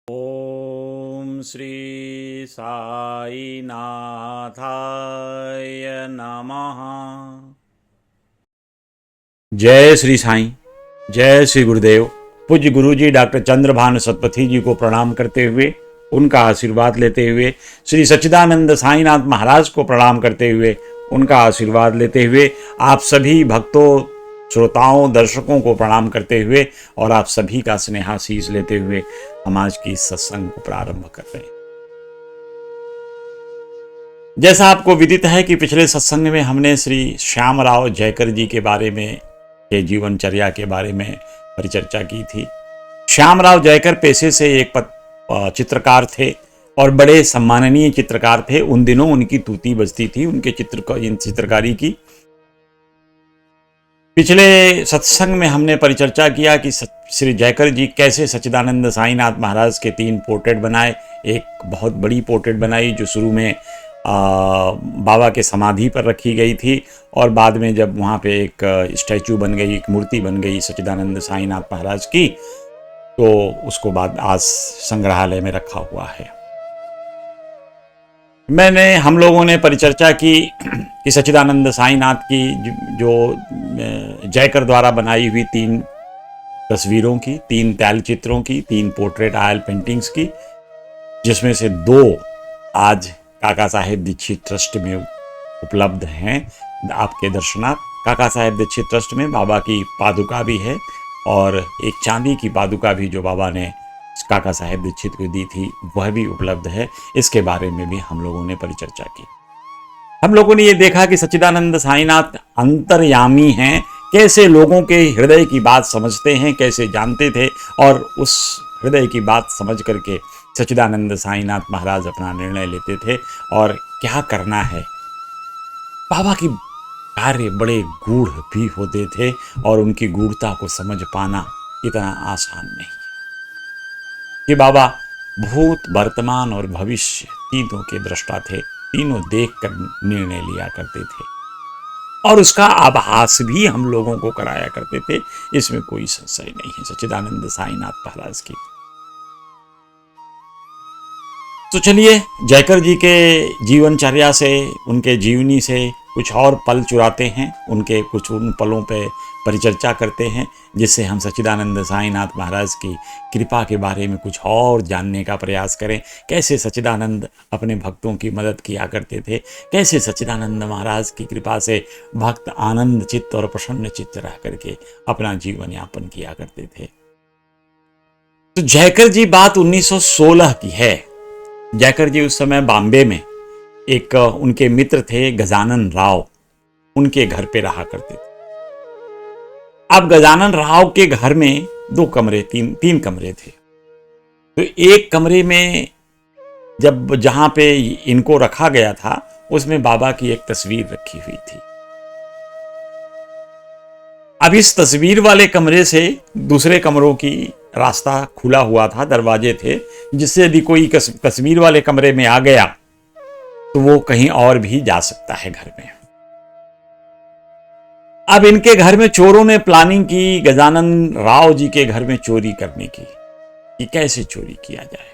ओम श्री साई नाथाय नमः। जय श्री साईं, जय श्री गुरुदेव। पूज्य गुरु जी डॉक्टर चंद्रभान सतपथी जी को प्रणाम करते हुए, उनका आशीर्वाद लेते हुए, श्री सच्चिदानंद साईनाथ महाराज को प्रणाम करते हुए, उनका आशीर्वाद लेते हुए, आप सभी भक्तों, श्रोताओं, दर्शकों को प्रणाम करते हुए और आप सभी का स्नेहाशीष लेते हुए हम आज की सत्संग को प्रारंभ कर रहे हैं। जैसा आपको विदित है कि पिछले सत्संग में हमने श्री श्यामराव जयकर जी के बारे में, के जीवनचर्या के बारे में परिचर्चा की थी। श्यामराव जयकर पेशे से एक चित्रकार थे और बड़े सम्माननीय चित्रकार थे। उन दिनों उनकी तूती बजती थी उनके चित्रकारी की। पिछले सत्संग में हमने परिचर्चा किया कि श्री जयकर जी कैसे सच्चिदानंद साईनाथ महाराज के 3 पोर्ट्रेट बनाए। एक बहुत बड़ी पोर्ट्रेट बनाई जो शुरू में बाबा के समाधि पर रखी गई थी और बाद में जब वहाँ पे एक स्टैचू बन गई, एक मूर्ति बन गई सच्चिदानंद साईनाथ महाराज की, तो उसको बाद आज संग्रहालय में रखा हुआ है। हम लोगों ने परिचर्चा की कि सच्चिदानंद साईनाथ की जो जयकर द्वारा बनाई हुई 3 तस्वीरों की, 3 तैलचित्रों की, 3 पोर्ट्रेट ऑयल पेंटिंग्स की, जिसमें से 2 आज काका साहेब दीक्षित ट्रस्ट में उपलब्ध हैं आपके दर्शनार्थ। काका साहेब दीक्षित ट्रस्ट में बाबा की पादुका भी है और एक चांदी की पादुका भी जो बाबा ने काका साहेब दीक्षित को दी थी वह भी उपलब्ध है। इसके बारे में भी हम लोगों ने परिचर्चा की। हम लोगों ने ये देखा कि सच्चिदानंद साईनाथ अंतर्यामी हैं, कैसे लोगों के हृदय की बात समझते हैं, कैसे जानते थे और उस हृदय की बात समझ करके सच्चिदानंद साईनाथ महाराज अपना निर्णय लेते थे और क्या करना है। बाबा की कार्य बड़े गूढ़ भी होते थे और उनकी गूढ़ता को समझ पाना इतना आसान नहीं। कि बाबा भूत, वर्तमान और भविष्य तीनों के दृष्टा थे, तीनों देखकर निर्णय लिया करते थे और उसका आभास भी हम लोगों को कराया करते थे। इसमें कोई संशय नहीं है सच्चिदानंद साईनाथ महाराज की। तो चलिए जयकर जी के जीवनचर्या से, उनके जीवनी से कुछ और पल चुराते हैं, उनके कुछ उन पलों पे परिचर्चा करते हैं, जिससे हम सच्चिदानंद साईनाथ महाराज की कृपा के बारे में कुछ और जानने का प्रयास करें। कैसे सच्चिदानंद अपने भक्तों की मदद किया करते थे, कैसे सच्चिदानंद महाराज की कृपा से भक्त आनंद चित्त और प्रसन्न चित्त रह करके अपना जीवन यापन किया करते थे। तो जयकर जी बात 1916 की है। जयकर जी उस समय बॉम्बे में एक उनके मित्र थे गजानन राव, उनके घर पे रहा करते थे। अब गजानन राव के घर में 2 कमरे, 3 कमरे थे। तो एक कमरे में जहां पे इनको रखा गया था उसमें बाबा की एक तस्वीर रखी हुई थी। अब इस तस्वीर वाले कमरे से दूसरे कमरों की रास्ता खुला हुआ था, दरवाजे थे, जिससे यदि कोई तस्वीर वाले कमरे में आ गया तो वो कहीं और भी जा सकता है घर में। अब इनके घर में चोरों ने प्लानिंग की गजानन राव जी के घर में चोरी करने की, कि कैसे चोरी किया जाए।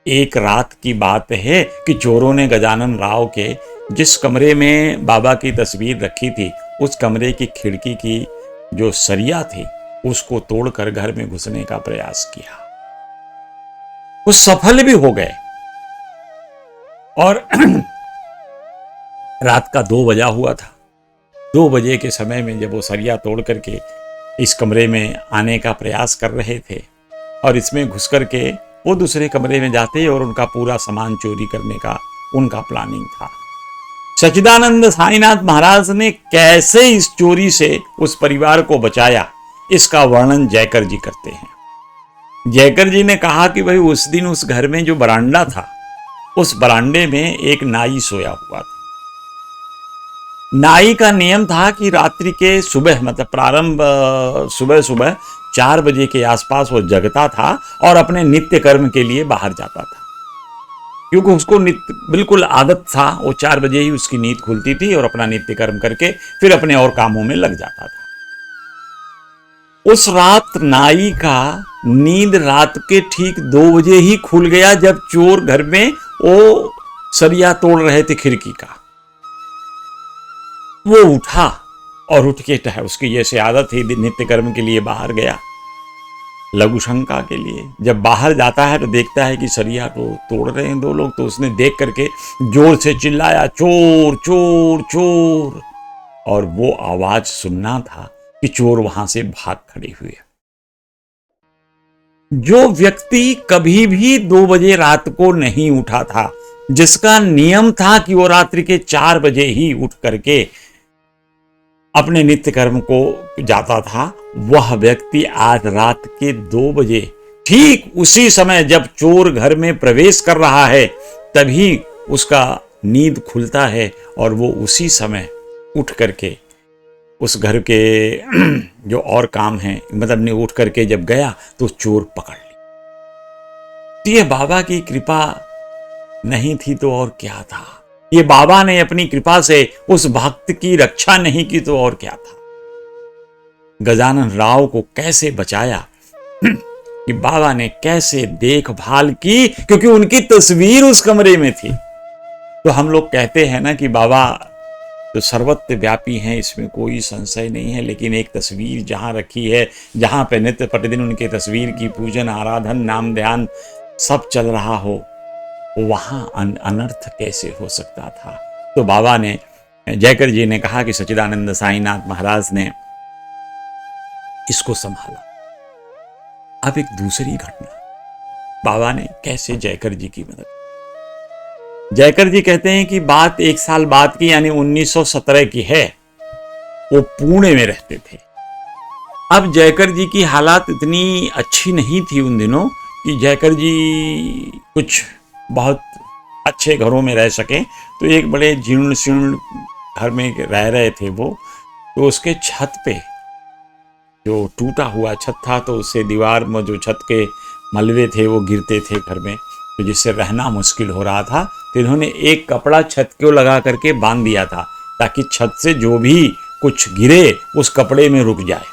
एक रात की बात है कि चोरों ने गजानन राव के जिस कमरे में बाबा की तस्वीर रखी थी उस कमरे की खिड़की की जो सरिया थी उसको तोड़कर घर में घुसने का प्रयास किया। वो सफल भी हो गए और रात का 2 बजा हुआ था। 2 बजे के समय में जब वो सरिया तोड़ करके इस कमरे में आने का प्रयास कर रहे थे और इसमें घुस करके वो दूसरे कमरे में जाते और उनका पूरा सामान चोरी करने का उनका प्लानिंग था। सच्चिदानंद साईनाथ महाराज ने कैसे इस चोरी से उस परिवार को बचाया, इसका वर्णन जयकर जी करते हैं। जयकर जी ने कहा कि भाई उस दिन उस घर में जो बरांडा था, उस बरांडे में एक नाई सोया हुआ था। नाई का नियम था कि रात्रि के सुबह, मतलब प्रारंभ सुबह 4 बजे के आसपास वो जगता था और अपने नित्य कर्म के लिए बाहर जाता था, क्योंकि उसको बिल्कुल आदत था। वो 4 बजे ही उसकी नींद खुलती थी और अपना नित्य कर्म करके फिर अपने और कामों में लग जाता था। उस रात नाई का नींद रात के ठीक 2 बजे ही खुल गया, जब चोर घर में वो सरिया तोड़ रहे थे खिड़की का। वो उठा और उठ के उसकी जैसे आदत थी, नित्य कर्म के लिए बाहर गया, लघु शंका के लिए। जब बाहर जाता है तो देखता है कि सरिया को तोड़ रहे हैं 2 लोग, तो उसने देख करके जोर से चिल्लाया, चोर चोर चोर। और वो आवाज सुनना था कि चोर वहां से भाग खड़े हुए। जो व्यक्ति कभी भी 2 बजे रात को नहीं उठा था, जिसका नियम था कि वो रात्रि के 4 बजे ही उठ करके अपने नित्य कर्म को जाता था, वह व्यक्ति आज रात के 2 बजे, ठीक उसी समय जब चोर घर में प्रवेश कर रहा है, तभी उसका नींद खुलता है और वो उसी समय उठ करके उस घर के जो और काम है, मतलब ने उठ करके जब गया तो चोर पकड़ ली। ये बाबा की कृपा नहीं थी तो और क्या था। ये बाबा ने अपनी कृपा से उस भक्त की रक्षा नहीं की तो और क्या था। गजानन राव को कैसे बचाया, कि बाबा ने कैसे देखभाल की, क्योंकि उनकी तस्वीर उस कमरे में थी। तो हम लोग कहते हैं ना कि बाबा तो सर्वत्र व्यापी हैं, इसमें कोई संशय नहीं है, लेकिन एक तस्वीर जहां रखी है, जहां पे नित्य प्रतिदिन उनके तस्वीर की पूजन, आराधन, नाम ध्यान सब चल रहा हो, वहां अनर्थ कैसे हो सकता था। तो बाबा ने, जयकर जी ने कहा कि सच्चिदानंद साईनाथ महाराज ने इसको संभाला। अब एक दूसरी घटना, बाबा ने कैसे जयकर जी की मदद। जयकर जी कहते हैं कि बात 1 साल बाद की, यानी 1917 की है। वो पुणे में रहते थे। अब जयकर जी की हालात इतनी अच्छी नहीं थी उन दिनों कि जयकर जी कुछ बहुत अच्छे घरों में रह सके। तो एक बड़े जीर्ण शीर्ण घर में रह रहे थे वो। तो उसके छत पे जो टूटा हुआ छत था, तो उससे दीवार में जो छत के मलबे थे वो गिरते थे घर में, तो जिससे रहना मुश्किल हो रहा था। तो इन्होंने एक कपड़ा छत को लगा करके बांध दिया था, ताकि छत से जो भी कुछ गिरे उस कपड़े में रुक जाए।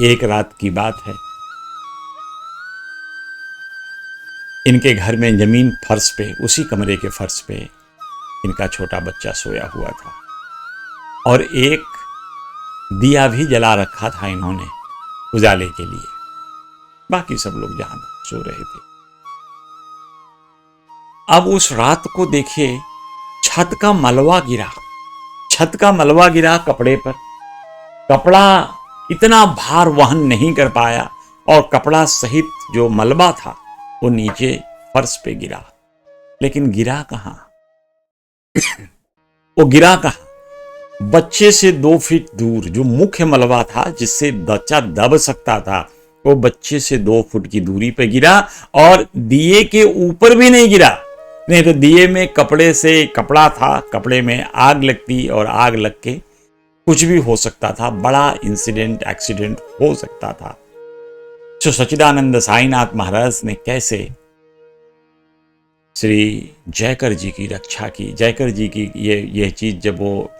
एक रात की बात है, इनके घर में जमीन फर्श पे, उसी कमरे के फर्श पे इनका छोटा बच्चा सोया हुआ था, और एक दिया भी जला रखा था इन्होंने उजाले के लिए। बाकी सब लोग जहां सो रहे थे। अब उस रात को देखिए, छत का मलबा गिरा, छत का मलबा गिरा कपड़े पर। कपड़ा इतना भार वहन नहीं कर पाया, और कपड़ा सहित जो मलबा था वो नीचे फर्श पे गिरा। लेकिन गिरा कहां? वो गिरा कहां? बच्चे से 2 फीट दूर जो मुख्य मलबा था, जिससे बच्चा दब सकता था, वो बच्चे से 2 फुट की दूरी पे गिरा, और दिए के ऊपर भी नहीं गिरा। नहीं तो दिए में कपड़े से कपड़ा था, कपड़े में आग लगती और आग लग के कुछ भी हो सकता था, बड़ा इंसिडेंट, एक्सीडेंट हो सकता था। तो सच्चिदानंद साईनाथ महाराज ने कैसे श्री जयकर जी की रक्षा की। जयकर जी की ये चीज जब वो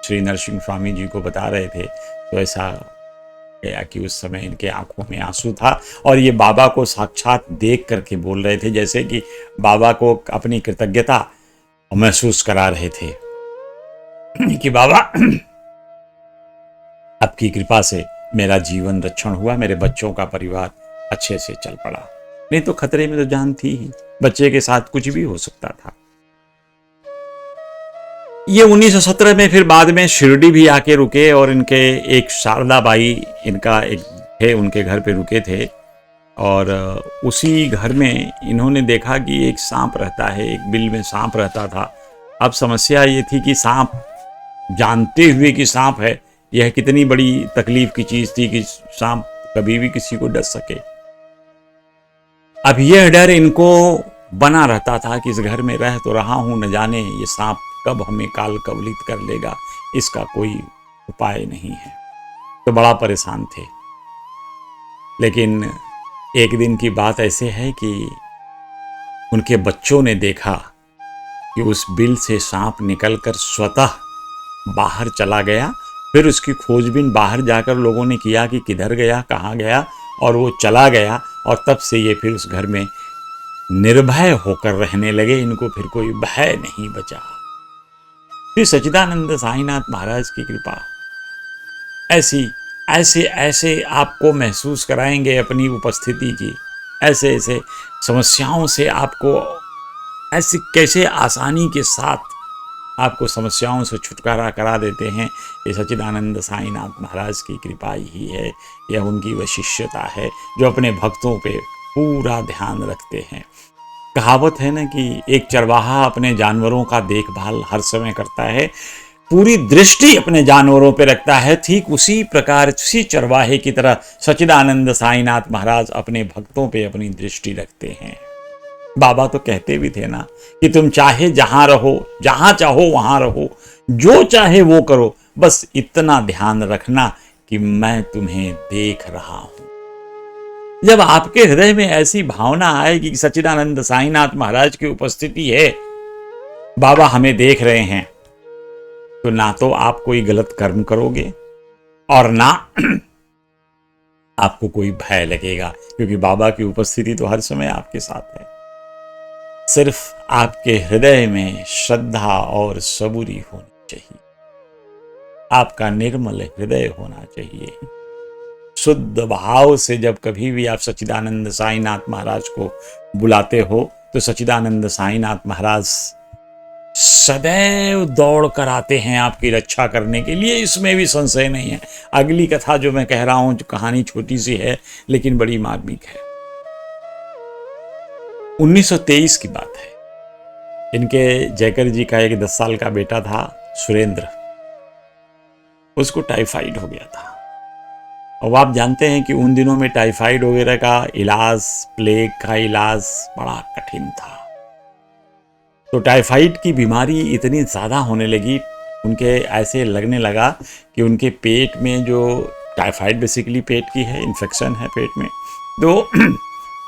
श्री नरसिंह स्वामी जी को बता रहे थे, तो ऐसा गया कि उस समय इनके आंखों में आंसू था, और ये बाबा को साक्षात देख करके बोल रहे थे, जैसे कि बाबा को अपनी कृतज्ञता महसूस करा रहे थे कि बाबा आपकी कृपा से मेरा जीवन रक्षण हुआ, मेरे बच्चों का परिवार अच्छे से चल पड़ा, नहीं तो खतरे में तो जान थी ही, बच्चे के साथ कुछ भी हो सकता था। ये 1917 में फिर बाद में शिरडी भी आके रुके, और इनके एक शारदा बाई, इनका एक थे, उनके घर पे रुके थे। और उसी घर में इन्होंने देखा कि एक सांप रहता है, एक बिल में सांप रहता था। अब समस्या ये थी कि सांप, जानते हुए कि सांप है, यह कितनी बड़ी तकलीफ की चीज थी कि सांप कभी भी किसी को डस सके। अब यह डर इनको बना रहता था कि इस घर में रह तो रहा हूं, न जाने ये सांप कब हमें काल कवलित कर लेगा, इसका कोई उपाय नहीं है। तो बड़ा परेशान थे। लेकिन एक दिन की बात ऐसे है कि उनके बच्चों ने देखा कि उस बिल से सांप निकलकर स्वतः बाहर चला गया, फिर उसकी खोजबीन बाहर जाकर लोगों ने किया कि किधर गया, कहाँ गया, और वो चला गया। और तब से ये फिर उस घर में निर्भय होकर रहने लगे, इनको फिर कोई भय नहीं बचा। फिर सच्चिदानंद साईनाथ महाराज की कृपा ऐसी ऐसे ऐसे आपको महसूस कराएंगे अपनी उपस्थिति की, ऐसे ऐसे समस्याओं से आपको ऐसी कैसे आसानी के साथ आपको समस्याओं से छुटकारा करा देते हैं। ये सच्चिदानंद साईनाथ महाराज की कृपा ही है, यह उनकी वशिष्यता है जो अपने भक्तों पे पूरा ध्यान रखते हैं। कहावत है ना कि एक चरवाहा अपने जानवरों का देखभाल हर समय करता है, पूरी दृष्टि अपने जानवरों पे रखता है, ठीक उसी प्रकार उसी चरवाहे की तरह सच्चिदानंद साईनाथ महाराज अपने भक्तों पे अपनी दृष्टि रखते हैं। बाबा तो कहते भी थे ना कि तुम चाहे जहां रहो, जहां चाहो वहां रहो, जो चाहे वो करो, बस इतना ध्यान रखना कि मैं तुम्हें देख रहा हूं। जब आपके हृदय में ऐसी भावना आएगी कि सच्चिदानंद साईनाथ महाराज की उपस्थिति है, बाबा हमें देख रहे हैं, तो ना तो आप कोई गलत कर्म करोगे और ना आपको कोई भय लगेगा, क्योंकि बाबा की उपस्थिति तो हर समय आपके साथ है। सिर्फ आपके हृदय में श्रद्धा और सबूरी होनी चाहिए, आपका निर्मल हृदय होना चाहिए। शुद्ध भाव से जब कभी भी आप सच्चिदानंद साईनाथ महाराज को बुलाते हो, तो सच्चिदानंद साईनाथ महाराज सदैव दौड़ कर आते हैं आपकी रक्षा करने के लिए, इसमें भी संशय नहीं है। अगली कथा जो मैं कह रहा हूं, जो कहानी छोटी सी है लेकिन बड़ी मार्मिक है। 1923 की बात है। इनके जयकर जी का एक 10 साल का बेटा था सुरेंद्र, उसको टाइफाइड हो गया था। और आप जानते हैं कि उन दिनों में टाइफाइड वगैरह का इलाज, प्लेग का इलाज बड़ा कठिन था। तो टाइफाइड की बीमारी इतनी ज़्यादा होने लगी, उनके ऐसे लगने लगा कि उनके पेट में, जो टाइफाइड बेसिकली पेट की है, इन्फेक्शन है पेट में, तो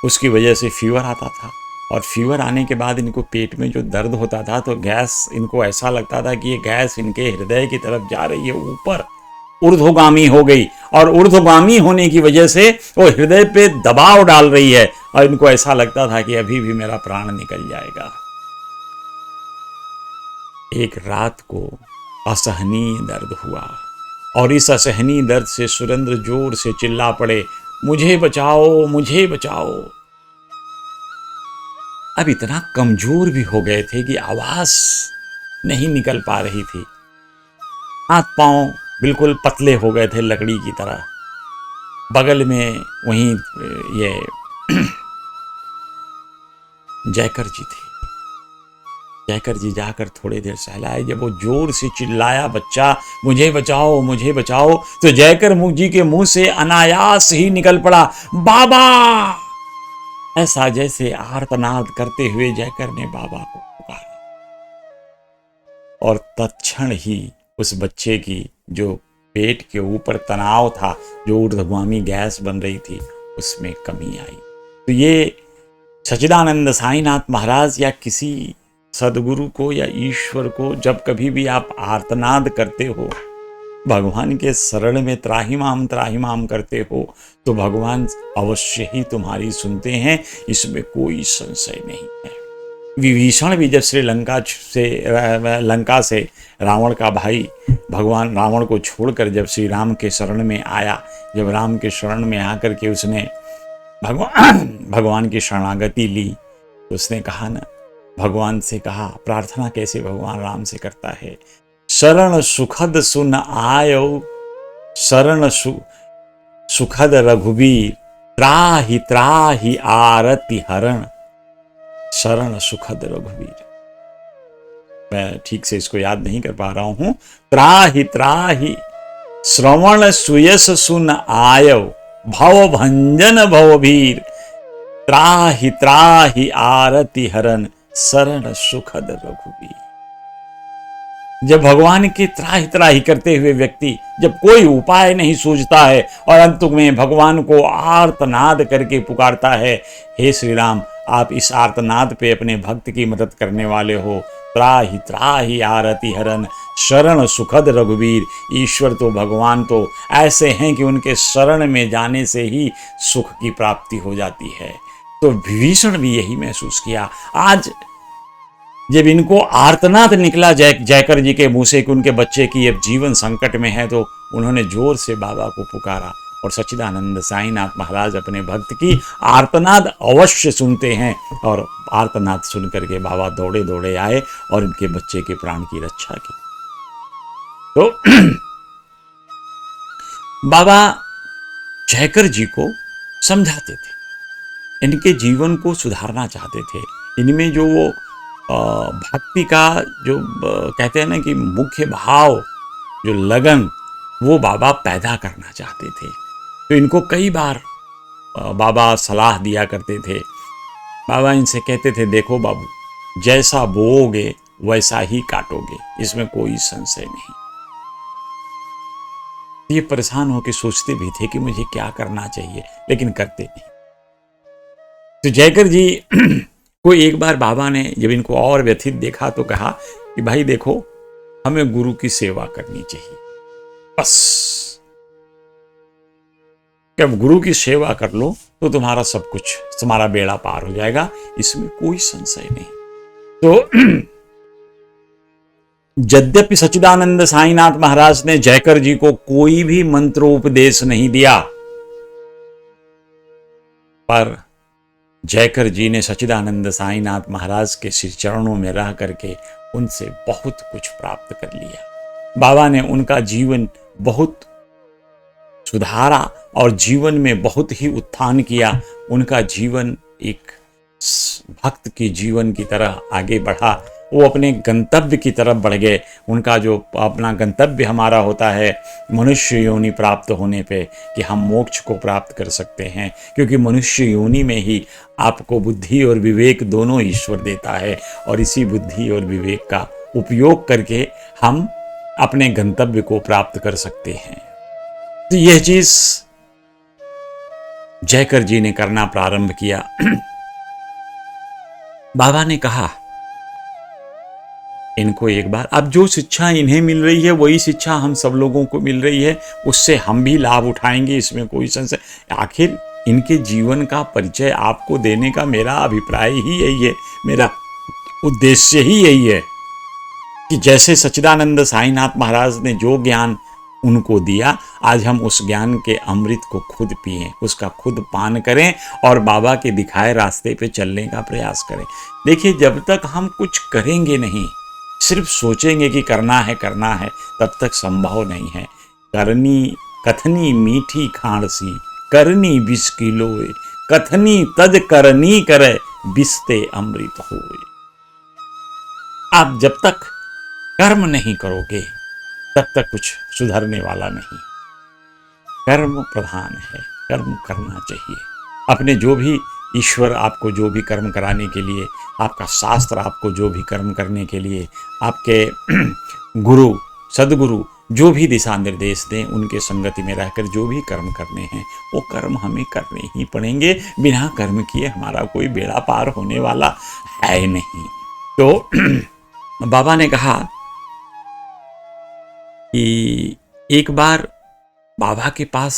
उसकी वजह से फीवर आता था। और फीवर आने के बाद इनको पेट में जो दर्द होता था, तो गैस, इनको ऐसा लगता था कि ये गैस इनके हृदय की तरफ जा रही है, ऊपर ऊर्ध्वगामी हो गई, और ऊर्ध्वगामी होने की वजह से वो हृदय पे दबाव डाल रही है, और इनको ऐसा लगता था कि अभी भी मेरा प्राण निकल जाएगा। एक रात को असहनीय दर्द हुआ, और इस असहनीय दर्द से सुरेंद्र जोर से चिल्ला पड़े, मुझे बचाओ, मुझे बचाओ। अब इतना कमजोर भी हो गए थे कि आवाज नहीं निकल पा रही थी, हाथ पांव बिल्कुल पतले हो गए थे लकड़ी की तरह। बगल में वहीं ये जयकर जी थे। जयकर जी जाकर थोड़ी देर सहलाए। जब वो जोर से चिल्लाया, बच्चा मुझे बचाओ, मुझे बचाओ, तो जयकर मुख जी के मुंह से अनायास ही निकल पड़ा, बाबा। ऐसा जैसे आर्तनाद करते हुए जयकर ने बाबा को पुकारा, और तत्क्षण ही उस बच्चे की जो पेट के ऊपर तनाव था, जो ऊर्ध्वगामी गैस बन रही थी, उसमें कमी आई। तो ये सच्चिदानंद साईनाथ महाराज या किसी सदगुरु को या ईश्वर को जब कभी भी आप आर्तनाद करते हो, भगवान के शरण में त्राहिमाम करते हो, तो भगवान अवश्य ही तुम्हारी सुनते हैं, इसमें कोई संशय नहीं है। विभीषण भी जब लंका से रावण का भाई भगवान रावण को छोड़कर जब श्री राम के शरण में आया, जब राम के शरण में आकर के उसने भगवान की शरणागति ली, तो उसने कहा ना, भगवान से कहा, प्रार्थना कैसे भगवान राम से करता है, शरण सुखद सुन आयो, शरण सुखद रघुबीर, त्राहि त्राहि आरति हरण, शरण सुखद रघुबीर। मैं ठीक से इसको याद नहीं कर पा रहा हूं। त्राहि त्राहि श्रवण सुयस सुन आयो, भव भंजन भवभीर, त्राहि त्राहि आरति हरण, शरण सुखद रघुबीर। जब भगवान की त्राहि त्राहि करते हुए व्यक्ति जब कोई उपाय नहीं सूझता है और अंत में भगवान को आर्तनाद करके पुकारता है, हे श्री राम, आप इस आर्तनाद पे अपने भक्त की मदद करने वाले हो, त्राहि त्राहि आरति हरन, शरण सुखद रघुवीर। ईश्वर तो, भगवान तो ऐसे हैं कि उनके शरण में जाने से ही सुख की प्राप्ति हो जाती है। तो विभीषण भी यही महसूस किया। आज जब इनको आर्तनाद निकला जयकर जी के मुंह से कि उनके बच्चे की अब जीवन संकट में है, तो उन्होंने जोर से बाबा को पुकारा। और सच्चिदानंद साईनाथ महाराज अपने भक्त की आर्तनाद अवश्य सुनते हैं, और आर्तनाद सुन करके बाबा दौड़े दौड़े आए और उनके बच्चे के प्राण की रक्षा की। तो बाबा जयकर जी को समझाते थे, इनके जीवन को सुधारना चाहते थे। इनमें जो वो भक्ति का जो कहते हैं ना कि मुख्य भाव, जो लगन, वो बाबा पैदा करना चाहते थे। तो इनको कई बार बाबा सलाह दिया करते थे। बाबा इनसे कहते थे, देखो बाबू, जैसा बोओगे वैसा ही काटोगे, इसमें कोई संशय नहीं। ये परेशान होकर सोचते भी थे कि मुझे क्या करना चाहिए, लेकिन करते नहीं। तो जयकर जी को एक बार बाबा ने जब इनको और व्यथित देखा तो कहा कि भाई देखो, हमें गुरु की सेवा करनी चाहिए, बस। जब गुरु की सेवा कर लो तो तुम्हारा सब कुछ, तुम्हारा बेड़ा पार हो जाएगा, इसमें कोई संशय नहीं। तो यद्यपि सच्चिदानंद साईनाथ महाराज ने जयकर जी को कोई भी मंत्रोपदेश नहीं दिया, पर जयकर जी ने सच्चिदानंद साईनाथ महाराज के श्री चरणों में रह करके उनसे बहुत कुछ प्राप्त कर लिया। बाबा ने उनका जीवन बहुत सुधारा और जीवन में बहुत ही उत्थान किया। उनका जीवन एक भक्त के जीवन की तरह आगे बढ़ा। वो अपने गंतव्य की तरफ बढ़ गए। उनका जो अपना गंतव्य हमारा होता है मनुष्य योनि प्राप्त होने पे, कि हम मोक्ष को प्राप्त कर सकते हैं, क्योंकि मनुष्य योनि में ही आपको बुद्धि और विवेक दोनों ईश्वर देता है, और इसी बुद्धि और विवेक का उपयोग करके हम अपने गंतव्य को प्राप्त कर सकते हैं। तो यह चीज जयकर जी ने करना प्रारंभ किया। बाबा ने कहा इनको एक बार, अब जो शिक्षा इन्हें मिल रही है वही शिक्षा हम सब लोगों को मिल रही है, उससे हम भी लाभ उठाएंगे, इसमें कोई संशय। आखिर इनके जीवन का परिचय आपको देने का मेरा अभिप्राय ही यही है, मेरा उद्देश्य ही यही है कि जैसे सच्चिदानंद साईनाथ महाराज ने जो ज्ञान उनको दिया, आज हम उस ज्ञान के अमृत को खुद पिएं, उसका खुद पान करें और बाबा के दिखाए रास्ते पे चलने का प्रयास करें। देखिए, जब तक हम कुछ करेंगे नहीं, सिर्फ सोचेंगे कि करना है, तब तक संभव नहीं है। करनी कथनी मीठी खांडसी, करनी बिस किलोए, कथनी तज करनी करे, बिस्ते अमृत होए। आप जब तक कर्म नहीं करोगे तब तक कुछ सुधरने वाला नहीं। कर्म प्रधान है, कर्म करना चाहिए। अपने जो भी ईश्वर आपको जो भी कर्म कराने के लिए, आपका शास्त्र आपको जो भी कर्म करने के लिए, आपके गुरु सदगुरु जो भी दिशा निर्देश दें, उनके संगति में रहकर जो भी कर्म करने हैं वो कर्म हमें करने ही पड़ेंगे। बिना कर्म किए हमारा कोई बेड़ा पार होने वाला है नहीं। तो बाबा ने कहा कि एक बार बाबा के पास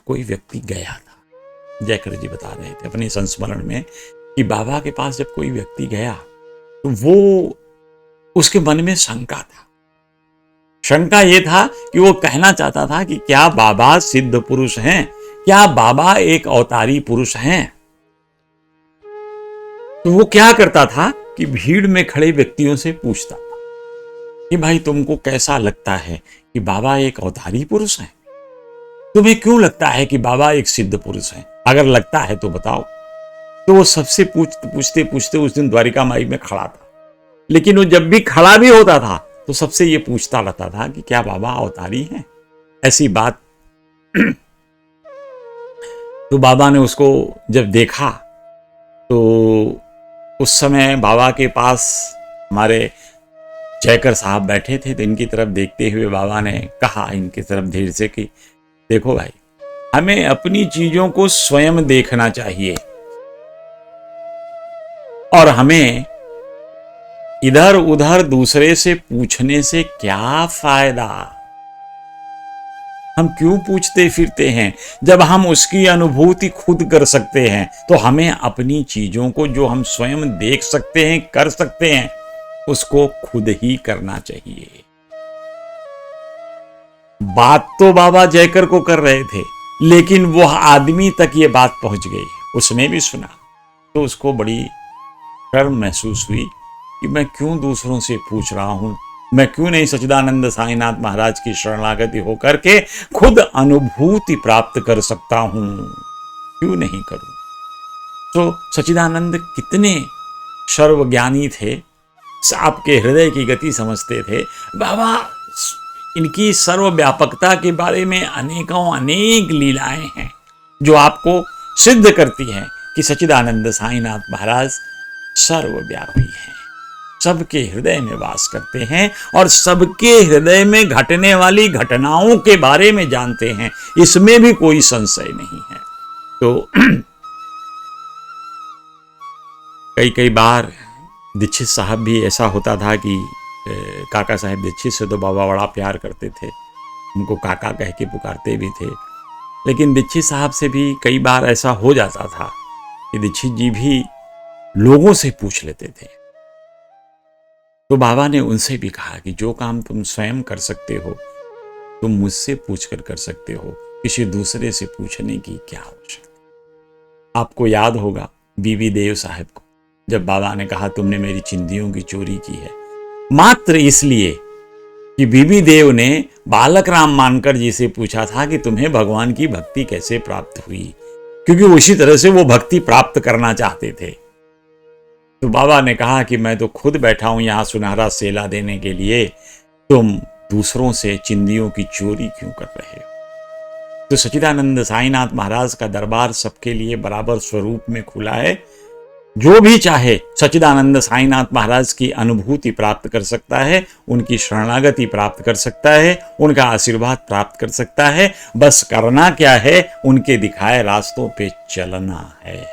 कोई व्यक्ति गया था। जयकर जी बता रहे थे अपने संस्मरण में कि बाबा के पास जब कोई व्यक्ति गया तो वो, उसके मन में शंका था। शंका ये था कि वो कहना चाहता था कि क्या बाबा सिद्ध पुरुष हैं, क्या बाबा एक अवतारी पुरुष हैं। तो वो क्या करता था कि भीड़ में खड़े व्यक्तियों से पूछता था कि भाई तुमको कैसा लगता है कि बाबा एक अवतारी पुरुष हैं? तुम्हें क्यों लगता है कि बाबा एक सिद्ध पुरुष हैं? अगर लगता है तो बताओ। तो वो सबसे पूछते पूछते उस दिन द्वारिका माई में खड़ा था। लेकिन वो जब भी खड़ा भी होता था तो सबसे ये पूछता रहता था कि क्या बाबा अवतारी हैं? ऐसी बात। तो बाबा ने उसको जब देखा तो उस समय बाबा के पास हमारे जयकर साहब बैठे थे। तो इनकी तरफ देखते हुए बाबा ने कहा इनकी तरफ धीरे से कि देखो भाई, हमें अपनी चीजों को स्वयं देखना चाहिए और हमें इधर उधर दूसरे से पूछने से क्या फायदा? हम क्यों पूछते फिरते हैं? जब हम उसकी अनुभूति खुद कर सकते हैं तो हमें अपनी चीजों को जो हम स्वयं देख सकते हैं, कर सकते हैं, उसको खुद ही करना चाहिए। बात तो बाबा जयकर को कर रहे थे, लेकिन वह आदमी तक ये बात पहुंच गई, उसने भी सुना, तो उसको बड़ी शर्म महसूस हुई कि मैं क्यों दूसरों से पूछ रहा हूं, मैं क्यों नहीं सच्चिदानंद साईनाथ महाराज की शरणागति होकर के खुद अनुभूति प्राप्त कर सकता हूं, क्यों नहीं करूं? तो सच्चिदानंद कितने सर्वज्ञानी थे, आपके हृदय की गति समझते थे। बाबा इनकी सर्वव्यापकता के बारे में अनेकों अनेक लीलाएं हैं जो आपको सिद्ध करती हैं कि सच्चिदानंद साईनाथ महाराज सर्वव्यापी हैं, सबके हृदय में वास करते हैं और सबके हृदय में घटने वाली घटनाओं के बारे में जानते हैं, इसमें भी कोई संशय नहीं है। तो कई बार दीक्षित साहब भी ऐसा होता था कि काका साहब दीक्षित से तो बाबा बड़ा प्यार करते थे, उनको काका कह के पुकारते भी थे, लेकिन दीक्षित साहब से भी कई बार ऐसा हो जाता था कि दीक्षित जी भी लोगों से पूछ लेते थे। तो बाबा ने उनसे भी कहा कि जो काम तुम स्वयं कर सकते हो तुम मुझसे पूछकर कर सकते हो, किसी दूसरे से पूछने की क्या आवश्यकता। आपको याद होगा बीबी देव साहब को, जब बाबा ने कहा तुमने मेरी चिंदियों की चोरी की है, मात्र इसलिए कि बीबी देव ने बालक राम मानकर जी से पूछा था कि तुम्हें भगवान की भक्ति कैसे प्राप्त हुई, क्योंकि उसी तरह से वो भक्ति प्राप्त करना चाहते थे। तो बाबा ने कहा कि मैं तो खुद बैठा हूं यहां सुनहरा सेला देने के लिए, तुम दूसरों से चिंदियों की चोरी क्यों कर रहे हो? तो सच्चिदानंद साईनाथ महाराज का दरबार सबके लिए बराबर स्वरूप में खुला है। जो भी चाहे सच्चिदानंद साईनाथ महाराज की अनुभूति प्राप्त कर सकता है, उनकी शरणागति प्राप्त कर सकता है, उनका आशीर्वाद प्राप्त कर सकता है। बस करना क्या है? उनके दिखाए रास्तों पे चलना है।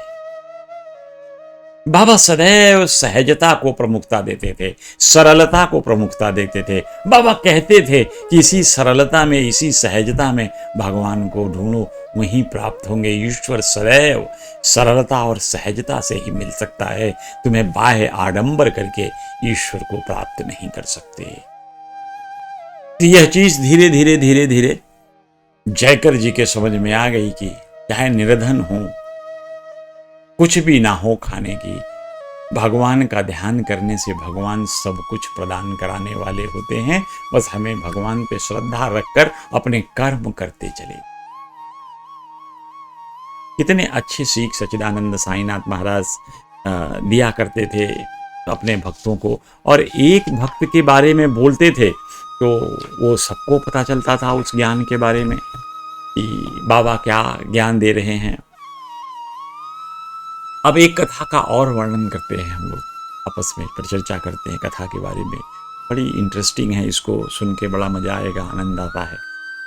बाबा सदैव सहजता को प्रमुखता देते थे, सरलता को प्रमुखता देते थे। बाबा कहते थे कि इसी सरलता में, इसी सहजता में भगवान को ढूंढो, वहीं प्राप्त होंगे। ईश्वर सदैव सरलता और सहजता से ही मिल सकता है। तुम्हें बाह्य आडंबर करके ईश्वर को प्राप्त नहीं कर सकते। तो यह चीज धीरे धीरे धीरे धीरे जयकर जी के समझ में आ गई कि चाहे निर्धन हो, कुछ भी ना हो खाने की, भगवान का ध्यान करने से भगवान सब कुछ प्रदान कराने वाले होते हैं। बस हमें भगवान पे श्रद्धा रखकर अपने कर्म करते चले। कितने अच्छे सीख सच्चिदानंद साईनाथ महाराज दिया करते थे अपने भक्तों को, और एक भक्त के बारे में बोलते थे तो वो सबको पता चलता था उस ज्ञान के बारे में कि बाबा क्या ज्ञान दे रहे हैं। अब एक कथा का और वर्णन करते हैं, हम लोग आपस में परिचर्चा करते हैं कथा के बारे में। बड़ी इंटरेस्टिंग है, इसको सुन के बड़ा मजा आएगा, आनंद आता है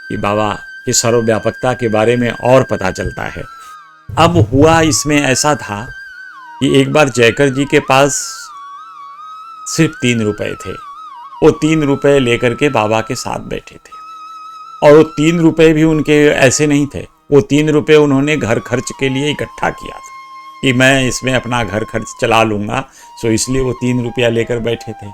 कि बाबा की सर्वव्यापकता के बारे में और पता चलता है। अब हुआ इसमें ऐसा था कि एक बार जयकर जी के पास सिर्फ 3 रुपए थे। वो 3 रुपए लेकर के बाबा के साथ बैठे थे, और वो 3 रुपए भी उनके ऐसे नहीं थे। वो 3 रुपए उन्होंने घर खर्च के लिए इकट्ठा किया था कि मैं इसमें अपना घर खर्च चला लूँगा, सो इसलिए वो 3 रुपया लेकर बैठे थे।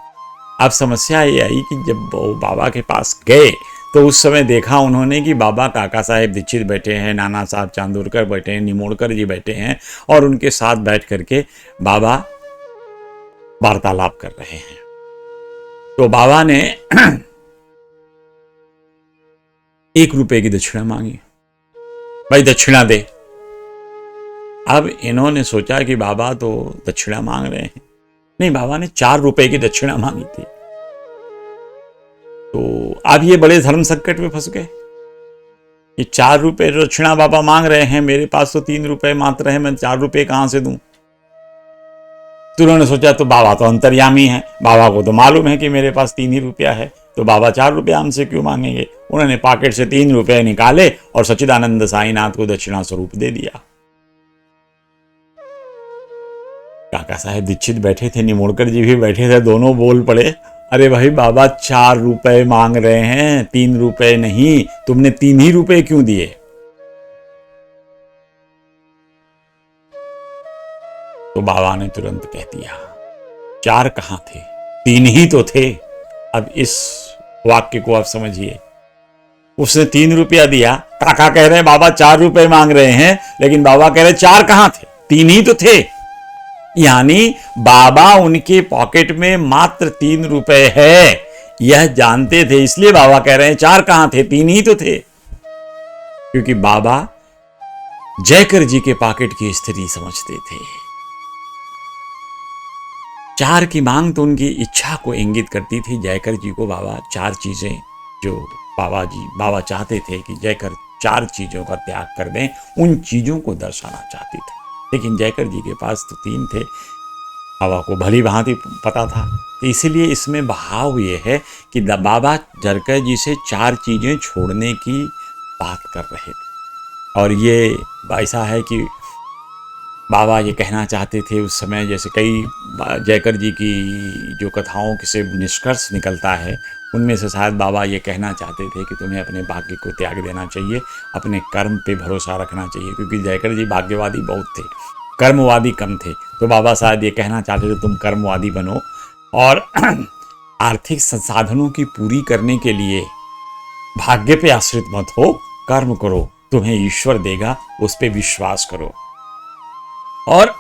अब समस्या ये आई कि जब वो बाबा के पास गए तो उस समय देखा उन्होंने कि बाबा काका साहेब दीक्षित बैठे हैं, नाना साहब चांदोरकर बैठे हैं, निमोड़कर जी बैठे हैं, और उनके साथ बैठ करके बाबा वार्तालाप कर रहे हैं। तो बाबा ने 1 रुपए की दक्षिणा मांगी, भाई दक्षिणा दे। अब इन्होंने सोचा कि बाबा तो दक्षिणा मांग रहे हैं, नहीं, बाबा ने 4 रुपए की दक्षिणा मांगी थी। तो अब ये बड़े धर्म संकट में फंस गए कि 4 रुपए दक्षिणा बाबा मांग रहे हैं, मेरे पास तो 3 रुपए मात्र है, मैं 4 रुपए कहां से दूं। तो उन्होंने सोचा तो बाबा तो अंतर्यामी है, बाबा को तो मालूम है कि मेरे पास 3 ही रुपया है, तो बाबा 4 रुपया हमसे क्यों मांगेंगे। उन्होंने पॉकेट से 3 रुपए निकाले और सच्चिदानंद साईनाथ को दक्षिणा स्वरूप दे दिया। काका साहेब दीक्षित बैठे थे, निमोड़कर जी भी बैठे थे, दोनों बोल पड़े, अरे भाई बाबा 4 रुपए मांग रहे हैं, 3 रुपए नहीं, तुमने 3 ही रुपए क्यों दिए? तो बाबा ने तुरंत कह दिया, 4 कहां थे, 3 ही तो थे। अब इस वाक्य को आप समझिए, उसने 3 रुपया दिया, काका कह रहे हैं बाबा 4 रुपए मांग रहे हैं, लेकिन बाबा कह रहे 4 कहां थे, 3 ही तो थे। यानी बाबा उनके पॉकेट में मात्र 3 रुपए है, यह जानते थे, इसलिए बाबा कह रहे हैं 4 कहां थे, 3 ही तो थे। क्योंकि बाबा जयकर जी के पॉकेट की स्थिति समझते थे। 4 की मांग तो उनकी इच्छा को इंगित करती थी। जयकर जी को बाबा 4 चीजें, जो बाबा चाहते थे कि जयकर 4 चीजों का त्याग कर दें, उन चीजों को दर्शाना चाहते थे। लेकिन जयकर जी के पास तो 3 थे, बाबा को भली भांति पता था। तो इसीलिए इसमें भाव ये है कि बाबा जयकर जी से 4 चीजें छोड़ने की बात कर रहे थे। और ये ऐसा है कि बाबा ये कहना चाहते थे उस समय, जैसे कई जयकर जी की जो कथाओं से निष्कर्ष निकलता है, उनमें से शायद बाबा ये कहना चाहते थे कि तुम्हें अपने भाग्य को त्याग देना चाहिए, अपने कर्म पे भरोसा रखना चाहिए। क्योंकि जयकर जी भाग्यवादी बहुत थे, कर्मवादी कम थे। तो बाबा शायद ये कहना चाहते थे तुम कर्मवादी बनो और आर्थिक संसाधनों की पूरी करने के लिए भाग्य पे आश्रित मत हो, कर्म करो, तुम्हें ईश्वर देगा, उस पर विश्वास करो। और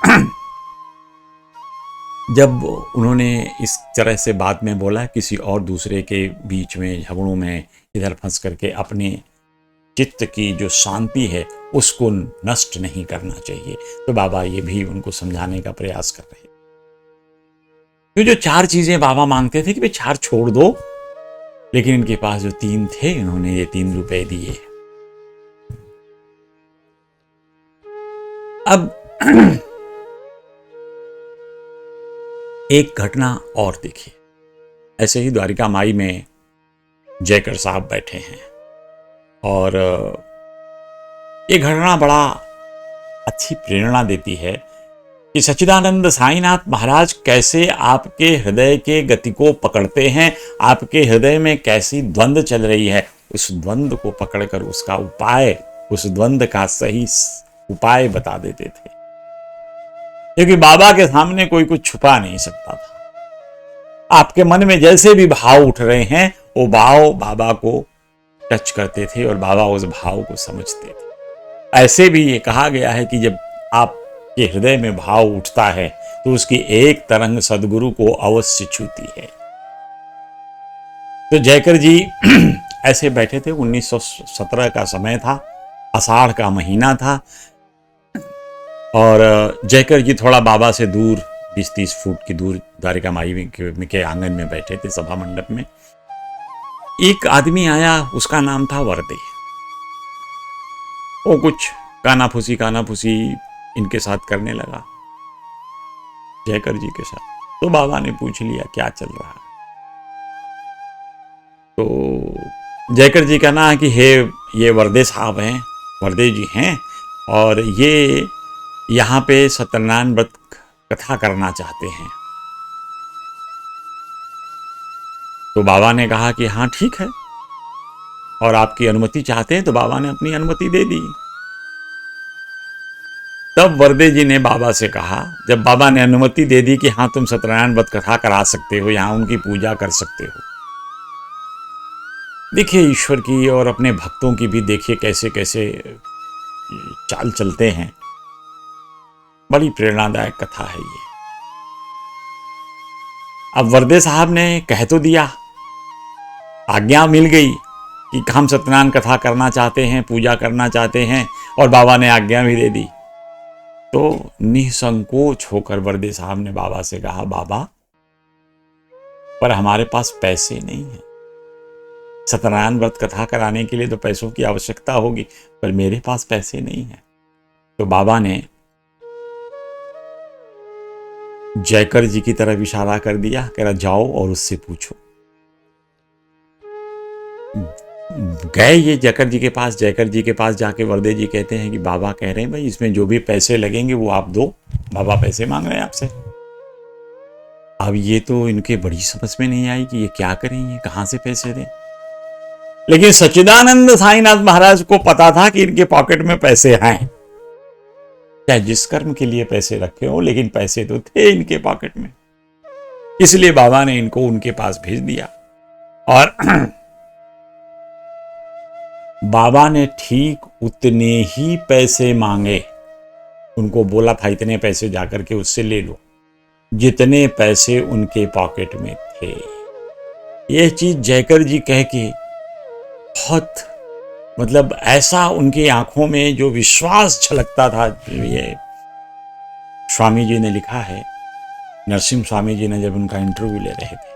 जब उन्होंने इस तरह से बाद में बोला, किसी और दूसरे के बीच में झगड़ों में इधर फंस करके अपने चित्त की जो शांति है उसको नष्ट नहीं करना चाहिए, तो बाबा ये भी उनको समझाने का प्रयास कर रहे। तो जो 4 चीजें बाबा मांगते थे कि भाई 4 छोड़ दो, लेकिन इनके पास जो 3 थे, इन्होंने ये 3 रुपए दिए। अब एक घटना और देखिए। ऐसे ही द्वारिका माई में जयकर साहब बैठे हैं और ये घटना बड़ा अच्छी प्रेरणा देती है कि सच्चिदानंद साईनाथ महाराज कैसे आपके हृदय के गति को पकड़ते हैं, आपके हृदय में कैसी द्वंद्व चल रही है, उस द्वंद्व को पकड़कर उसका उपाय, उस द्वंद्व का सही उपाय बता देते थे। क्योंकि बाबा के सामने कोई कुछ छुपा नहीं सकता था। आपके मन में जैसे भी भाव उठ रहे हैं, वो भाव बाबा को टच करते थे और बाबा उस भाव को समझते थे। ऐसे भी ये कहा गया है कि जब आपके हृदय में भाव उठता है तो उसकी एक तरंग सदगुरु को अवश्य छूती है। तो जयकर जी ऐसे बैठे थे। 1917 का समय था, आषाढ़ का महीना था और जयकर जी थोड़ा बाबा से दूर 20-30 फुट की दूर द्वारिका माई के आंगन में बैठे थे, सभा मंडप में। एक आदमी आया, उसका नाम था वर्दे। वो कुछ कानाफूसी इनके साथ करने लगा, जयकर जी के साथ। तो बाबा ने पूछ लिया क्या चल रहा है। तो जयकर जी कहना है कि हे, ये वर्दे साहब हैं, वर्दे जी हैं, और ये यहाँ पे सत्यनारायण व्रत कथा करना चाहते हैं। तो बाबा ने कहा कि हाँ ठीक है, और आपकी अनुमति चाहते हैं, तो बाबा ने अपनी अनुमति दे दी। तब वर्दे जी ने बाबा से कहा, जब बाबा ने अनुमति दे दी कि हाँ तुम सत्यनारायण व्रत कथा करा सकते हो, यहाँ उनकी पूजा कर सकते हो। देखिए ईश्वर की और अपने भक्तों की भी देखिए कैसे कैसे चाल चलते हैं। बड़ी प्रेरणादायक कथा है ये। अब वर्दे साहब ने कह तो दिया, आज्ञा मिल गई कि हम सत्यनारायण कथा करना चाहते हैं, पूजा करना चाहते हैं, और बाबा ने आज्ञा भी दे दी। तो निसंकोच होकर वर्दे साहब ने बाबा से कहा, बाबा पर हमारे पास पैसे नहीं है, सत्यनारायण व्रत कथा कराने के लिए तो पैसों की आवश्यकता होगी, पर मेरे पास पैसे नहीं है। तो बाबा ने जयकर जी की तरफ इशारा कर दिया, कह रहा जाओ और उससे पूछो। गए ये जयकर जी के पास। जयकर जी के पास जाके वर्दे जी कहते हैं कि बाबा कह रहे हैं भाई इसमें जो भी पैसे लगेंगे वो आप दो, बाबा पैसे मांग रहे हैं आपसे। अब ये तो इनके बड़ी समझ में नहीं आई कि ये क्या करें, ये कहां से पैसे दें। लेकिन सच्चिदानंद साईनाथ महाराज को पता था कि इनके पॉकेट में पैसे हैं, चाहे जिस कर्म के लिए पैसे रखे हो, लेकिन पैसे तो थे इनके पॉकेट में। इसलिए बाबा ने इनको उनके पास भेज दिया। और बाबा ने ठीक उतने ही पैसे मांगे, उनको बोला था इतने पैसे जाकर के उससे ले लो, जितने पैसे उनके पॉकेट में थे। यह चीज जयकर जी कह के बहुत, मतलब ऐसा उनकी आंखों में जो विश्वास झलकता था। ये स्वामी जी ने लिखा है, नरसिंह स्वामी जी ने जब उनका इंटरव्यू ले रहे थे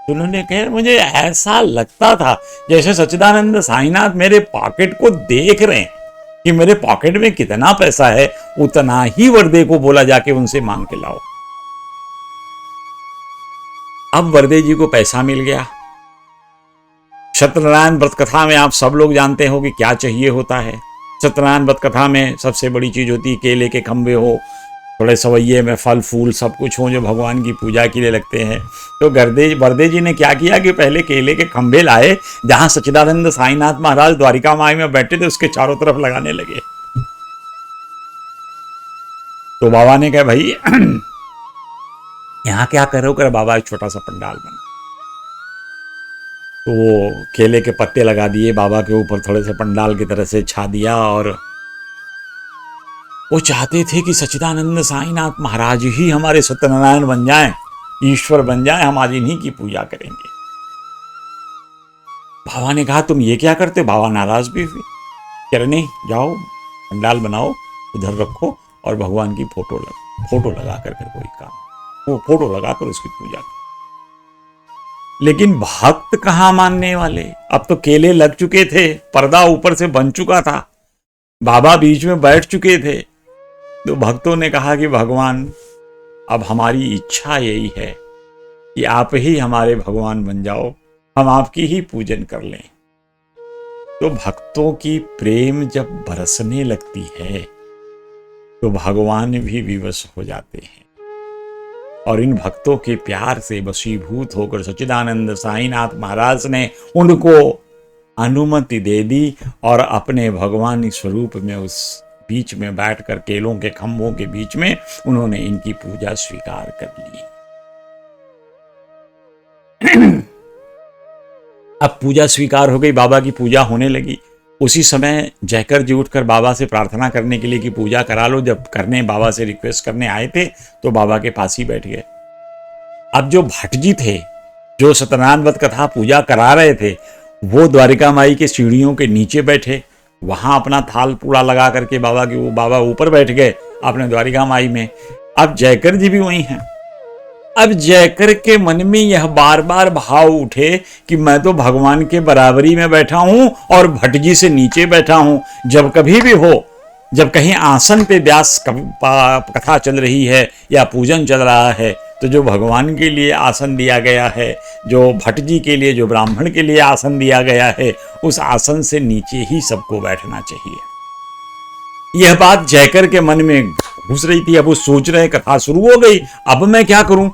तो उन्होंने कहा मुझे ऐसा लगता था जैसे सच्चिदानंद साईनाथ मेरे पॉकेट को देख रहे हैं कि मेरे पॉकेट में कितना पैसा है, उतना ही वर्दे को बोला जाके उनसे मांग के लाओ। अब वर्दे जी को पैसा मिल गया। सत्यनारायण व्रत कथा में आप सब लोग जानते हो कि क्या चाहिए होता है। सत्यनारायण व्रत कथा में सबसे बड़ी चीज होती है केले के खंबे हो, थोड़े सवैये में फल फूल सब कुछ हो जो भगवान की पूजा के लिए लगते हैं। तो वर्दे जी ने क्या किया कि पहले केले के खंबे लाए, जहां सच्चिदानंद साईनाथ महाराज द्वारिका माई में बैठे थे उसके चारों तरफ लगाने लगे। तो बाबा ने कहा भाई यहां क्या करो कर, बाबा एक छोटा सा पंडाल बना। तो वो केले के पत्ते लगा दिए बाबा के ऊपर, थोड़े से पंडाल की तरह से छा दिया। और वो चाहते थे कि सच्चिदानंद साईनाथ महाराज ही हमारे सत्यनारायण बन जाएं, ईश्वर बन जाएं, हम आज इन्हीं की पूजा करेंगे। बाबा ने कहा तुम ये क्या करते? बाबा नाराज भी हुए, कह रहे नहीं जाओ पंडाल बनाओ, उधर रखो और भगवान की फोटो लगा कर कोई काम, वो फोटो लगाकर उसकी पूजा करो। लेकिन भक्त कहां मानने वाले, अब तो केले लग चुके थे, पर्दा ऊपर से बन चुका था, बाबा बीच में बैठ चुके थे। तो भक्तों ने कहा कि भगवान अब हमारी इच्छा यही है कि आप ही हमारे भगवान बन जाओ, हम आपकी ही पूजन कर लें। तो भक्तों की प्रेम जब बरसने लगती है तो भगवान भी विवश हो जाते हैं। और इन भक्तों के प्यार से वशीभूत होकर सच्चिदानंद साईनाथ महाराज ने उनको अनुमति दे दी और अपने भगवान स्वरूप में उस बीच में बैठकर केलों के खंभों के बीच में उन्होंने इनकी पूजा स्वीकार कर ली। अब पूजा स्वीकार हो गई, बाबा की पूजा होने लगी। उसी समय जयकर जी उठकर बाबा से प्रार्थना करने के लिए कि पूजा करा लो। जब करने बाबा से रिक्वेस्ट करने आए थे तो बाबा के पास ही बैठ गए। अब जो भट्ट जी थे जो सत्यनारायण व्रत कथा पूजा करा रहे थे, वो द्वारिका माई के सीढ़ियों के नीचे बैठे, वहां अपना थाल पूड़ा लगा करके बाबा ऊपर बैठ गए अपने द्वारिका माई में। अब जयकर जी भी वहीं हैं। अब जयकर के मन में यह बार बार भाव उठे कि मैं तो भगवान के बराबरी में बैठा हूं और भट्ट जी से नीचे बैठा हूं। जब कभी भी हो, जब कहीं आसन पे व्यास कथा चल रही है या पूजन चल रहा है, तो जो भगवान के लिए आसन दिया गया है, जो भट्ट जी के लिए, जो ब्राह्मण के लिए आसन दिया गया है, उस आसन से नीचे ही सबको बैठना चाहिए। यह बात जयकर के मन में घुस रही थी। अब वो सोच रहे कथा शुरू हो गई, अब मैं क्या करूं?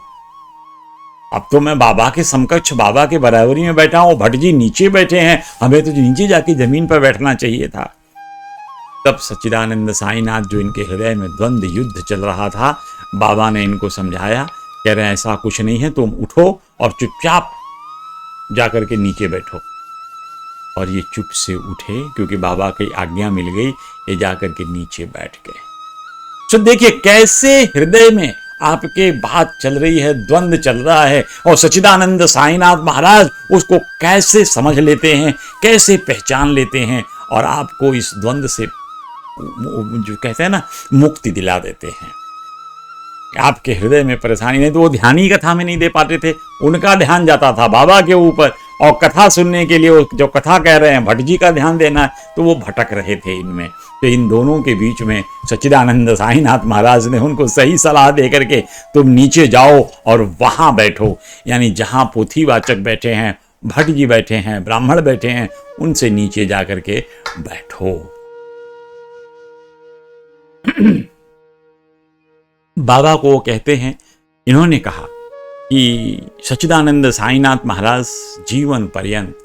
अब तो मैं बाबा के समकक्ष, बाबा के बराबरी में बैठा हूं, भट्ट जी नीचे बैठे हैं, हमें तो नीचे जाके जमीन पर बैठना चाहिए था। तब सच्चिदानंद साईनाथ जो इनके हृदय में द्वंद युद्ध चल रहा था, बाबा ने इनको समझाया, कह रहे हैं ऐसा कुछ नहीं है, तुम उठो और चुपचाप जाकर के नीचे बैठो। और ये चुप से उठे क्योंकि बाबा की आज्ञा मिल गई, ये जाकर के नीचे बैठ गए। तो देखिए कैसे हृदय में आपके बात चल रही है, द्वंद चल रहा है, और सच्चिदानंद साईनाथ महाराज उसको कैसे समझ लेते हैं, कैसे पहचान लेते हैं और आपको इस द्वंद से जो कहते हैं ना मुक्ति दिला देते हैं। आपके हृदय में परेशानी नहीं तो वो ध्यान ही कथा में नहीं दे पाते थे, उनका ध्यान जाता था बाबा के ऊपर, और कथा सुनने के लिए जो कथा कह रहे हैं भट्ट जी का ध्यान देना है, तो वो भटक रहे थे इनमें। तो इन दोनों के बीच में सच्चिदानंद साईनाथ महाराज ने उनको सही सलाह दे करके तुम नीचे जाओ और वहां बैठो, यानी जहां पोथीवाचक बैठे हैं, भट्ट जी बैठे हैं, ब्राह्मण बैठे हैं, उनसे नीचे जाकर के बैठो। बाबा को वो कहते हैं, इन्होंने कहा कि सच्चिदानंद साईनाथ महाराज जीवन पर्यंत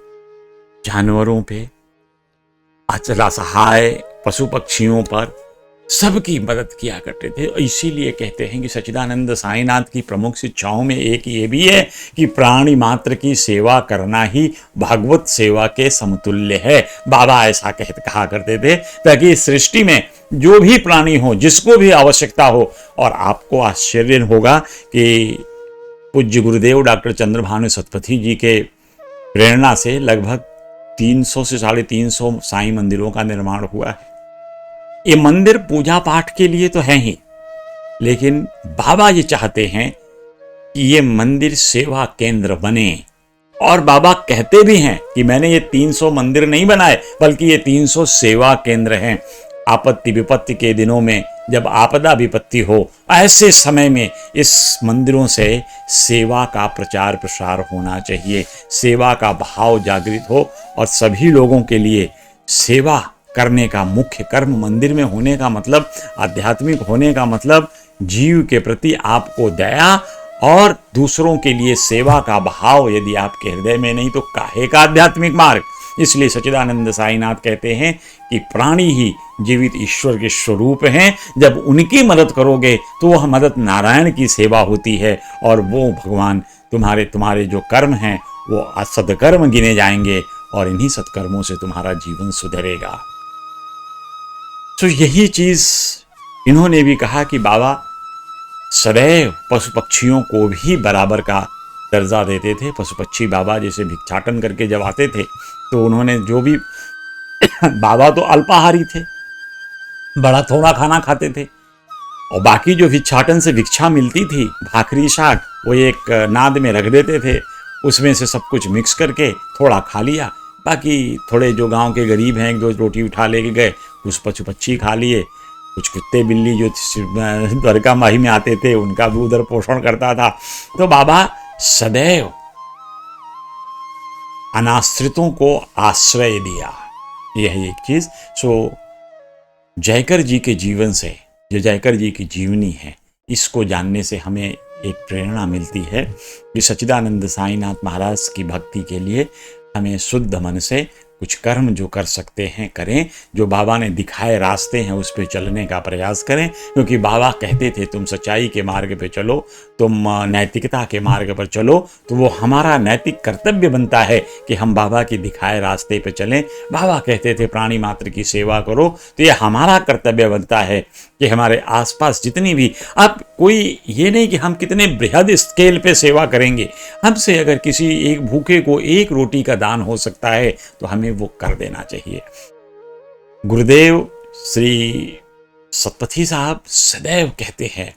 जानवरों पे, असहाय पशु पक्षियों पर सबकी मदद किया करते थे। इसीलिए कहते हैं कि सच्चिदानंद साईनाथ की प्रमुख शिक्षाओं में एक ये भी है कि प्राणी मात्र की सेवा करना ही भागवत सेवा के समतुल्य है। बाबा ऐसा कहा करते थे ताकि इस सृष्टि में जो भी प्राणी हो, जिसको भी आवश्यकता हो, और आपको आश्चर्य होगा कि पूज्य गुरुदेव डॉक्टर चंद्रभानु सतपथी जी के प्रेरणा से लगभग 300 से 350 साईं मंदिरों का निर्माण हुआ है। ये मंदिर पूजा पाठ के लिए तो है ही, लेकिन बाबा ये चाहते हैं कि ये मंदिर सेवा केंद्र बने। और बाबा कहते भी हैं कि मैंने ये 300 मंदिर नहीं बनाए, बल्कि ये 300 सेवा केंद्र हैं। आपत्ति विपत्ति के दिनों में, जब आपदा विपत्ति हो, ऐसे समय में इस मंदिरों से सेवा का प्रचार प्रसार होना चाहिए, सेवा का भाव जागृत हो, और सभी लोगों के लिए सेवा करने का मुख्य कर्म मंदिर में होने का मतलब, आध्यात्मिक होने का मतलब जीव के प्रति आपको दया और दूसरों के लिए सेवा का भाव यदि आपके हृदय में नहीं तो काहे का आध्यात्मिक मार्ग। इसलिए सच्चिदानंद साईनाथ कहते हैं कि प्राणी ही जीवित ईश्वर के स्वरूप हैं। जब उनकी मदद करोगे तो वह मदद नारायण की सेवा होती है, और वो भगवान तुम्हारे जो कर्म हैं वो सदकर्म गिने जाएंगे, और इन्हीं सत्कर्मों से तुम्हारा जीवन सुधरेगा। तो यही चीज इन्होंने भी कहा कि बाबा सदैव पशु पक्षियों को भी बराबर का दर्जा देते थे। पशु पक्षी बाबा जैसे भिक्षाटन करके जब आते थे तो उन्होंने जो भी बाबा तो अल्पाहारी थे, बड़ा थोड़ा खाना खाते थे, और बाकी जो भिक्षाटन से भिक्षा मिलती थी, भाखरी शाक, वो एक नाद में रख देते थे, उसमें से सब कुछ मिक्स करके थोड़ा खा लिया, बाकी थोड़े जो गांव के गरीब हैं 1-2 रोटी उठा लेके गए, कुछ पशु पक्षी खा लिए, कुछ कुत्ते बिल्ली जो द्वारका माही में आते थे उनका भी उधर पोषण करता था। तो बाबा सदैव अनाश्रितों को आश्रय दिया, यह एक चीज। सो जयकर जी के जीवन से, जो जयकर जी की जीवनी है, इसको जानने से हमें एक प्रेरणा मिलती है कि सच्चिदानंद साईनाथ महाराज की भक्ति के लिए हमें शुद्ध मन से कुछ कर्म जो कर सकते हैं करें, जो बाबा ने दिखाए रास्ते हैं उस पर चलने का प्रयास करें। क्योंकि बाबा कहते थे तुम सच्चाई के मार्ग पे चलो, तुम नैतिकता के मार्ग पर चलो, तो वो हमारा नैतिक कर्तव्य बनता है कि हम बाबा की दिखाए रास्ते पे चलें। बाबा कहते थे प्राणी मात्र की सेवा करो, तो ये हमारा कर्तव्य बनता है कि हमारे आसपास जितनी भी, अब कोई ये नहीं कि हम कितने बृहद स्केल पे सेवा करेंगे, हमसे अगर किसी एक भूखे को 1 रोटी का दान हो सकता है तो हमें वो कर देना चाहिए। गुरुदेव श्री सतपथी साहब सदैव कहते हैं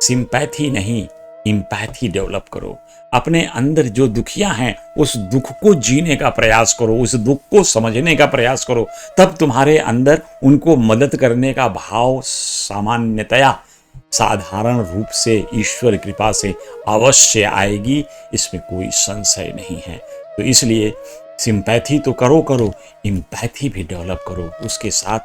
सिंपैथी नहीं इंपैथी डेवलप करो। अपने अंदर जो दुखियां हैं उस दुख को जीने का प्रयास करो, उस दुख को समझने का प्रयास करो, तब तुम्हारे अंदर उनको मदद करने का भाव सामान्यतया साधारण रूप से ईश्वर कृपा से अवश्य आएगी, इसमें कोई संशय नहीं है। तो इसलिए सिंपैथी तो करो, इंपैथी भी डेवलप करो, उसके साथ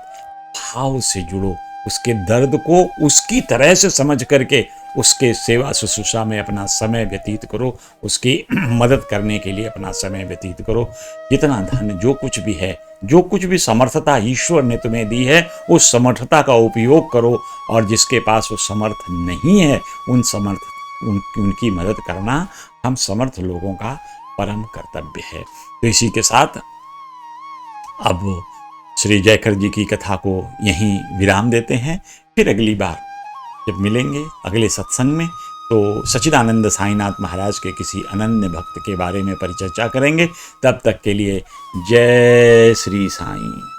भाव से जुड़ो, उसके दर्द को उसकी तरह से समझ करके उसके सेवा शुश्रूषा में अपना समय व्यतीत करो, उसकी मदद करने के लिए अपना समय व्यतीत करो। जितना धन जो कुछ भी है, जो कुछ भी समर्थता ईश्वर ने तुम्हें दी है, उस समर्थता का उपयोग करो, और जिसके पास वो समर्थ नहीं है उनकी मदद करना हम समर्थ लोगों का परम कर्तव्य है। तो इसी के साथ अब श्री जयकर जी की कथा को यहीं विराम देते हैं। फिर अगली बार जब मिलेंगे अगले सत्संग में तो सच्चिदानंद साईनाथ महाराज के किसी अनन्य भक्त के बारे में परिचर्चा करेंगे। तब तक के लिए जय श्री साईं।